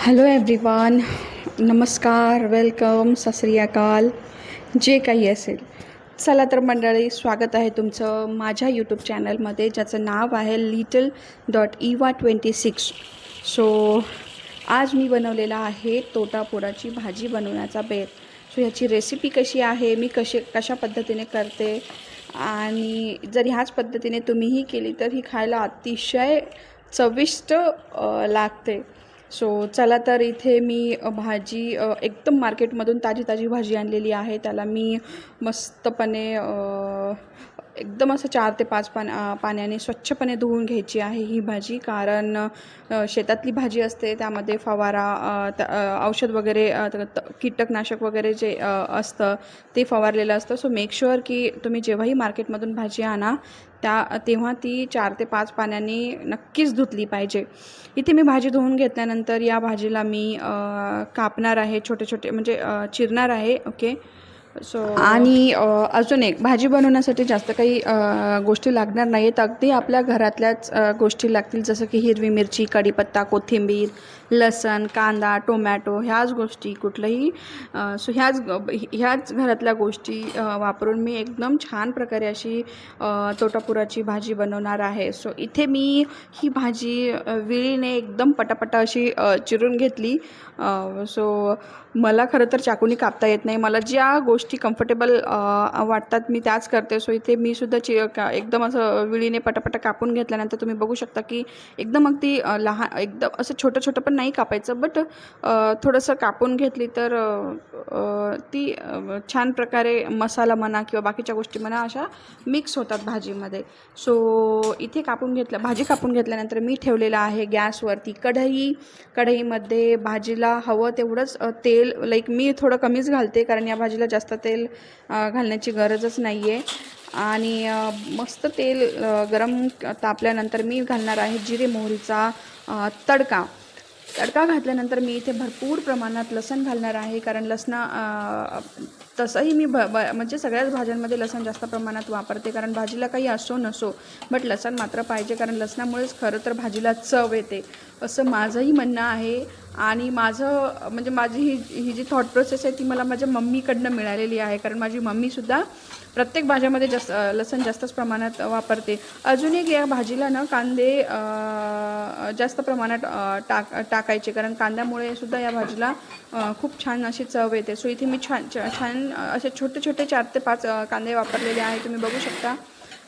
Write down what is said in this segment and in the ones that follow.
Hello everyone, नमस्कार, welcome, सत श्री अकाल, जे काही असेल. चला तर मंडळी, स्वागत आहे तुमचं माझ्या यूट्यूब चॅनलमध्ये, ज्याचं नाव आहे little.eva26. सो आज मी बनवलेला आहे तोटापुराची भाजी बनवण्याचा बेत. सो ह्याची रेसिपी कशी आहे, मी कशा पद्धतीने करते, आणि जर ह्याच पद्धतीने तुम्हीही केली तर ही खायला अतिशय चविष्ट लागते. सो चला तर इथे मी भाजी एकदम मार्केटमधून ताजी भाजी आणलेली आहे. त्याला मी मस्तपणे एकदम असं 4 ते 5 पाण्याने स्वच्छपणे धुवून घ्यायची आहे ही भाजी. कारण शेतातली भाजी असते, त्यामध्ये फवारा औषध वगैरे कीटकनाशक वगैरे जे असतं ते फवारलेलं असतं. सो मेक शुअर की तुम्ही जेव्हाही मार्केटमधून भाजी आणा तेव्हा ती 4 ते 5 पाण्याने नक्कीच धुतली पाहिजे. इथे मी भाजी धुवून घेतल्यानंतर या भाजीला मी कापणार आहे, छोटे छोटे म्हणजे चिरणार आहे. ओके. सो आणि अजून एक, भाजी बनवण्यासाठी जास्त काही गोष्टी लागणार नाहीत. अगदी आपल्या घरातल्याच गोष्टी लागतील, जसं की हिरवी मिरची, कढीपत्ता, कोथिंबीर, लसण, कांदा, टोमॅटो, ह्याच गोष्टी कुठलंही सो ह्याच घरातल्या गोष्टी वापरून मी एकदम छान प्रकारे अशी तोटापुराची भाजी बनवणार आहे. सो इथे मी ही भाजी विळीने एकदम पटापटा अशी चिरून घेतली. सो मला खरं तर चाकूनी कापता येत नाही. मला ज्या गोष्टी कम्फर्टेबल वाटतात मी त्याच करते. सो इथे मी सुद्धा एकदम असं विळीने पटापटा कापून घेतल्यानंतर तुम्ही बघू शकता की एकदम अगदी लहान, एकदम असं छोटं पण नाही कापायचं, बट थोडंसं कापून घेतली तर ती छान प्रकारे मसाला म्हणा किंवा बाकीच्या गोष्टी म्हणा अशा मिक्स होतात भाजीमध्ये. सो इथे भाजी कापून घेतल्यानंतर मी ठेवलेलं आहे गॅसवरती कढईमध्ये भाजीला हवं तेवढंच तेल, मी थोडं कमीच घालते, कारण या भाजीला जास्त तेल घालण्याची गरजच नाही आहे. आणि मस्त तेल गरम तापल्यानंतर मी घालणार आहे जिरे मोहरीचा तडका घातल्यानंतर मी इथे भरपूर प्रमाणात लसण घालणार आहे. कारण तसंही मी म्हणजे सगळ्याच भाज्यांमध्ये लसण जास्त प्रमाणात वापरते, कारण भाजीला काही असो नसो बट लसण मात्र पाहिजे, कारण लसणामुळेच खरं तर भाजीला चव येते, असं माझंही म्हणणं आहे. आणि माझी ही जी थॉट प्रोसेस आहे ती मला माझ्या मम्मीकडनं मिळालेली आहे, कारण माझी मम्मीसुद्धा प्रत्येक भाज्यामध्ये लसण जास्तच प्रमाणात वापरते. अजून एक, या भाजीला ना कांदे जास्त प्रमाणात टाकायचे, कारण कांद्यामुळे सुद्धा या भाजीला खूप छान अशी चव येते. सो इथे मी छान असे छोटे 4 ते 5 कांदे वापरलेले आहे, तुम्ही बघू शकता.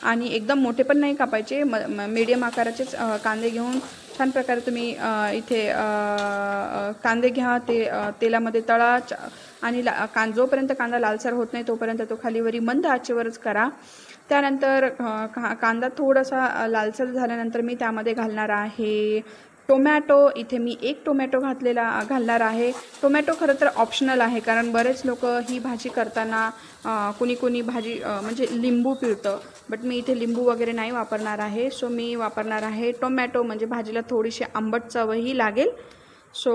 आणि एकदम मोठे पण नाही कापायचे, मीडियम आकाराचेच कांदे घेऊन छान प्रकारे तुम्ही इथे कांदे घ्या, तेलामध्ये तळा, आणि जोपर्यंत कांदा लालसर होत नाही तोपर्यंत तो खालीवरी मंद आचेवरच करा. त्यानंतर कांदा थोडासा लालसर झाल्यानंतर मी त्यामध्ये घालणार आहे टोमॅटो. इथे मी 1 टोमॅटो घालणार आहे. टोमॅटो खरं तर ऑप्शनल आहे, कारण बरेच लोक ही भाजी करताना कुणी भाजी म्हणजे लिंबू पिळतं, बट मी इथे लिंबू वगैरे नाही वापरणार आहे. सो मी वापरणार आहे टोमॅटो, म्हणजे भाजीला थोडीशी आंबट चवही लागेल. सो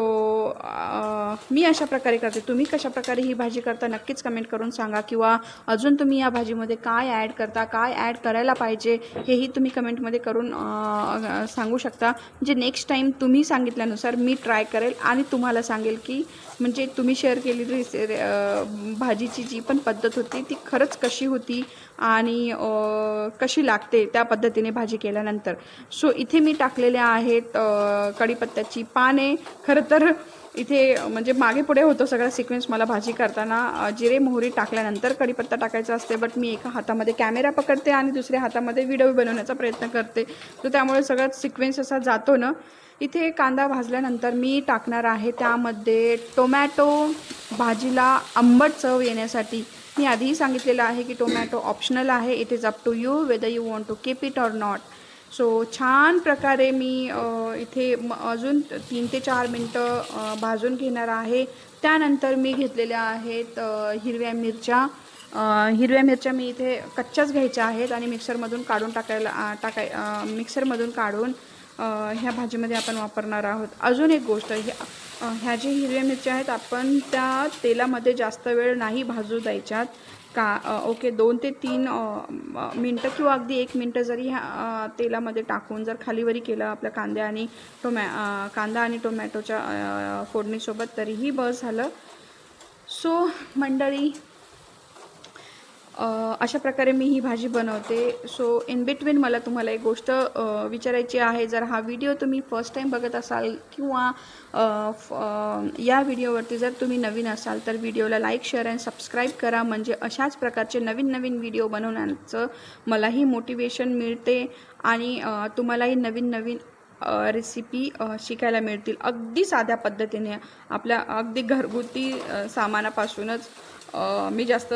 मी अशा प्रकारे करते. तुम्ही कशा प्रकारे ही भाजी करता नक्कीच कमेंट करून सांगा, किंवा अजून तुम्ही या भाजीमध्ये काय ॲड करता, काय ॲड करायला पाहिजे हेही तुम्ही कमेंटमध्ये करून सांगू शकता. म्हणजे नेक्स्ट टाईम तुम्ही सांगितल्यानुसार मी ट्राय करेल आणि तुम्हाला सांगेल की म्हणजे तुम्ही शेअर केलेली भाजीची जी पण पद्धत होती ती खरंच कशी होती आणि कशी लागते त्या पद्धतीने भाजी केल्यानंतर. सो इथे मी टाकलेले आहेत कढीपत्त्याची पाने. खरं तर इथे म्हणजे मागे पुढे होतो सगळा सिक्वेन्स मला भाजी करताना. जिरे मोहरी टाकल्यानंतर कढीपत्ता टाकायचा असते, बट मी एका हातामध्ये कॅमेरा पकडते आणि दुसऱ्या हातामध्ये व्हिडिओ बनवण्याचा प्रयत्न करते, सो त्यामुळे सगळ्यात सिक्वेन्स असा जातो ना. इथे कांदा भाजल्यानंतर मी टाकणार आहे त्यामध्ये टोमॅटो. भाजीला आंबट चव येण्यासाठी मी आधीही सांगितलेलं आहे की टोमॅटो ऑप्शनल आहे. It is up to you whether you want to keep it or not. So छान प्रकारे मी इथे अजून 3 ते 4 मिनटं भाजून घेणार आहे. त्यानंतर मी घेतलेल्या आहेत हिरव्या मिरच्या मी इथे कच्च्याच घ्यायच्या आहेत आणि मिक्सरमधून काढून मिक्सरमधून काढून ह्या भाजीमध्ये आपण वापरणार आहोत. अजून एक गोष्ट, ह्या जी हिरव्या मिरच्या आहेत आपण त्या तेलामध्ये जास्त वेळ नाही भाजू द्यायच्यात. ओके 2 ते 3 मिनटं किंवा अगदी 1 मिनटं जरी ह्या तेलामध्ये टाकून जर खालीवरी केलं आपल्या कांदा आणि टोमॅटोच्या फोडणीसोबत तरीही बस झालं. सो मंडळी, अशा प्रकारे मी ही भाजी बनवते. सो इन बिटवीन मला तुम्हाला एक गोष्ट विचारायची आहे. जर हा व्हिडिओ तुम्ही फर्स्ट टाईम बघत असाल किंवा या व्हिडिओवरती जर तुम्ही नवीन असाल तर व्हिडिओला लाईक, शेअर अँड सबस्क्राईब करा. म्हणजे अशाच प्रकारचे नवीन नवीन व्हिडिओ बनवण्याचं मलाही मोटिवेशन मिळते आणि तुम्हालाही नवीन नवीन रेसिपी शिकायला मिळतील. अगदी साध्या पद्धतीने आपल्या अगदी घरगुती सामानापासूनच. मी जास्त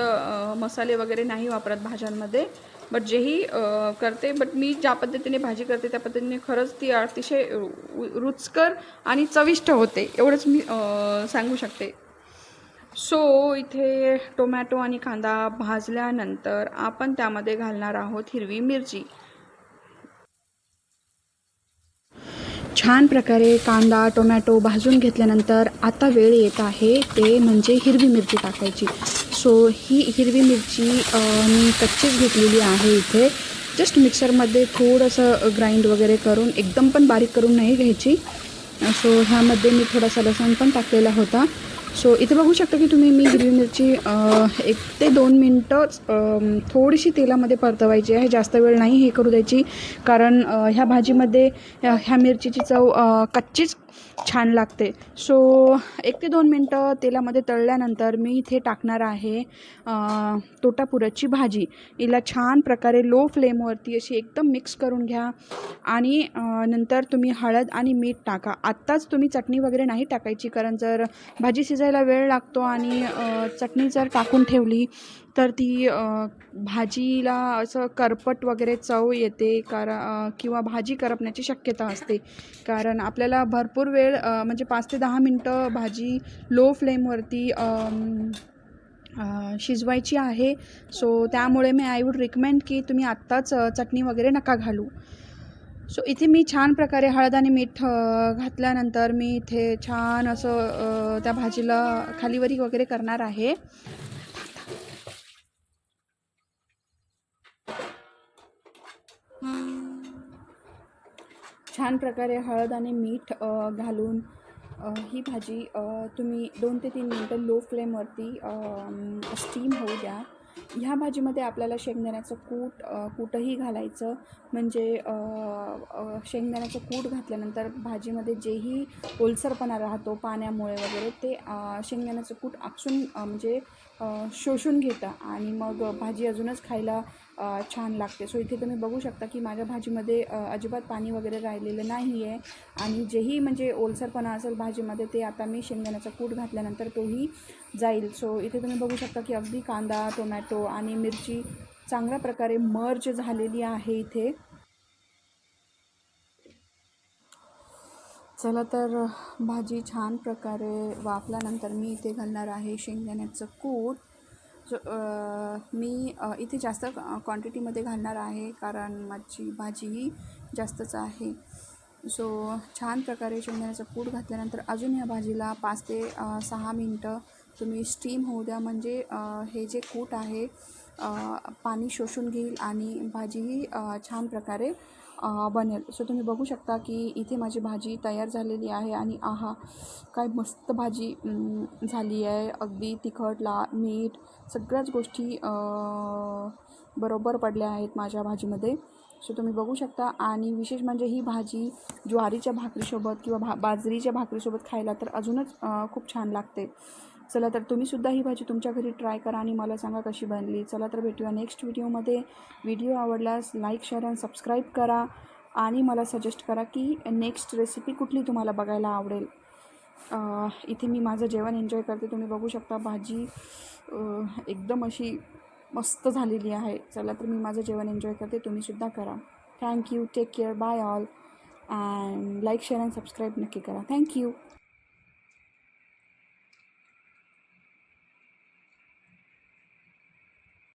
मसाले वगैरे नाही वापरत भाज्यांमध्ये, बट जेही करते, बट मी ज्या पद्धतीने भाजी करते त्या पद्धतीने खरंच ती अतिशय रुचकर आणि चविष्ट होते, एवढंच मी सांगू शकते. सो इथे टोमॅटो आणि कांदा भाजल्यानंतर आपण त्यामध्ये घालणार आहोत हिरवी मिरची. छान प्रकारे कांदा टोमॅटो भाजून घेतल्यानंतर आता वेळ येत आहे ते म्हणजे हिरवी मिरची टाकायची. सो ही हिरवी मिरची मी कच्चीच घेतलेली आहे. इथे जस्ट मिक्सरमध्ये थोडंसं ग्राइंड वगैरे करून, एकदम पण बारीक करून नाही घ्यायची. सो ह्यामध्ये मी थोडासा लसूण पण टाकलेला होता. सो इथे बघू शकता की तुम्ही मी हिरवी मिरची 1 ते 2 मिनटंच थोडीशी तेलामध्ये परतवायची आहे. जास्त वेळ नाही हे करू द्यायची, कारण ह्या भाजीमध्ये ह्या मिरचीची चव कच्चीच छान लागते. सो 1 ते 2 मिनटं तेलामध्ये तळल्यानंतर मी इथे टाकणार आहे तोटापुराची भाजी. हिला छान प्रकारे लो फ्लेमवरती अशी एकदम मिक्स करून घ्या आणि नंतर तुम्ही हळद आणि मीठ टाका. आत्ताच तुम्ही चटणी वगैरे नाही टाकायची, कारण जर भाजी शिजायला वेळ लागतो आणि चटणी जर टाकून ठेवली तर ती भाजीला असं करपट वगैरे चव येते, किंवा भाजी करपण्याची शक्यता असते. कारण आपल्याला भरपूर वेळ म्हणजे 5 ते 10 मिनटं भाजी लो फ्लेमवरती शिजवायची आहे. सो त्यामुळे मी आय वूड रिकमेंड की तुम्ही आत्ताच चटणी वगैरे नका घालू. सो इथे मी छान प्रकारे हळद आणि मीठ घातल्यानंतर मी इथे छान असं त्या भाजीला खालीवरी वगैरे करणार आहे. छान प्रकारे हळद आणि मीठ घालून ही भाजी तुम्ही 2 ते 3 मिनटं लो फ्लेमवरती स्टीम होऊ द्या. ह्या भाजीमध्ये आपल्याला शेंगदाण्याचं कूटही घालायचं. म्हणजे शेंगदाण्याचं कूट घातल्यानंतर भाजीमध्ये जेही ओलसरपणा राहतो पाण्यामुळे वगैरे, ते शेंगदाण्याचं कूट आपसून म्हणजे शोषून घेतं आणि मग भाजी अजूनच खायला छान लागते. सो इथे तुम्ही बघू शकता की माझ्या भाजीमध्ये अजिबात पाणी वगैरे राहिलेलं नाही आहे आणि जेही म्हणजे ओलसरपणा असेल भाजीमध्ये ते आता मी शेंगदाण्याचा कूट घातल्यानंतर तोही जाईल. सो इथे तुम्ही बघू शकता की अगदी कांदा टोमॅटो आणि मिरची चांगल्या प्रकारे मर्ज झालेली आहे इथे. चला तर भाजी छान प्रकारे वाफल्यानंतर मी इथे घालणार आहे शेंगदाण्याचं कूट. मी इथे जास्त क्वांटिटीमध्ये घालणार आहे, कारण माझी भाजीही जास्तच आहे. सो छान प्रकारे शेंगदाण्याचं कूट घातल्यानंतर अजून ह्या भाजीला 5 ते 6 मिनटं तुम्ही स्टीम होऊ द्या. म्हणजे हे जे कूट आहे पाणी शोषून घेईल आणि भाजीही छान प्रकारे बनेल. सो तुम्ही बघू शकता की इथे माझी भाजी तयार झालेली आहे आणि आहा, काय मस्त भाजी झाली आहे. अगदी तिखट मीठ सगळ्याच गोष्टी बरोबर पडल्या आहेत माझ्या भाजीमध्ये. सो तुम्ही बघू शकता. आणि विशेष म्हणजे ही भाजी ज्वारीच्या भाकरीसोबत किंवा बाजरीच्या भाकरीसोबत खायला तर अजूनच खूप छान लागते. चला तर तुम्हीसुद्धा ही भाजी तुमच्या घरी ट्राय करा आणि मला सांगा कशी बनली. चला तर भेटूया नेक्स्ट व्हिडिओमध्ये. व्हिडिओ आवडल्यास लाईक शेअर आणि सबस्क्राईब करा आणि मला सजेस्ट करा की नेक्स्ट रेसिपी कुठली तुम्हाला बघायला आवडेल. इथे मी माझं जेवण एन्जॉय करते. तुम्ही बघू शकता भाजी एकदम अशी मस्त झालेली आहे. चला तर मी माझं जेवण एन्जॉय करते, तुम्हीसुद्धा करा. Thank you. Take care. Bye all. And like share and subscribe नक्की करा. थँक्यू.